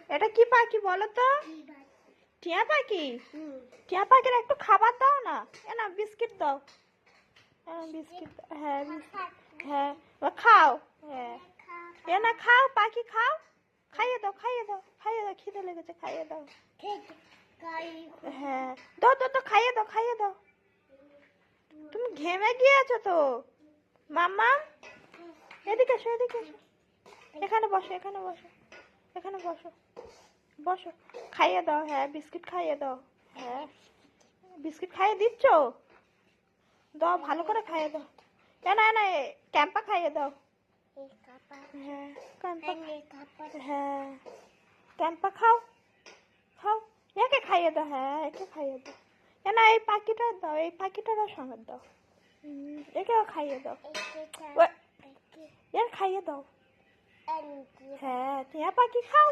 এটা কি পাখি বলো তো? টিয়া পাখি। টিয়া পাখির একটু খাবার দাও না। এ না বিস্কিট দাও। বিস্কিট হ্যাঁ হ্যাঁ খাও। হ্যাঁ এ না খাও পাখি খাও। খাইয়ে দাও খাইয়ে দাও খাইয়ে দাও, খিদে লেগেছে, খাইয়ে দাও। হ্যাঁ দাও দাও তো, খাইয়ে দাও খাইয়ে দাও। তুমি ঘেমে গিয়েছো তো মাম্মা। এদিকে এসো এদিকে এসো, এখানে বসো এখানে বসো, এখানে বসো বসো। খাইয়ে দাও, হ্যাঁ বিস্কিট খাইয়ে দাও। হ্যাঁ বিস্কিট খাইয়ে দিচ্ছ, দাও ভালো করে খাইয়ে দাও। না না ক্যাম্পা খাইয়ে দাও। হ্যাঁ ক্যাম্পা, হ্যাঁ ক্যাম্পা খাও খাও। একে খাইয়ে দাও, হ্যাঁ একে খাইয়ে দাও। না এই পাখিটা দাও, এই পাখিটারও সঙ্গে দাও। একেও খাইয়ে দাও, এর খাইয়ে দাও। হ্যাঁ টিয়া পাখি খাও।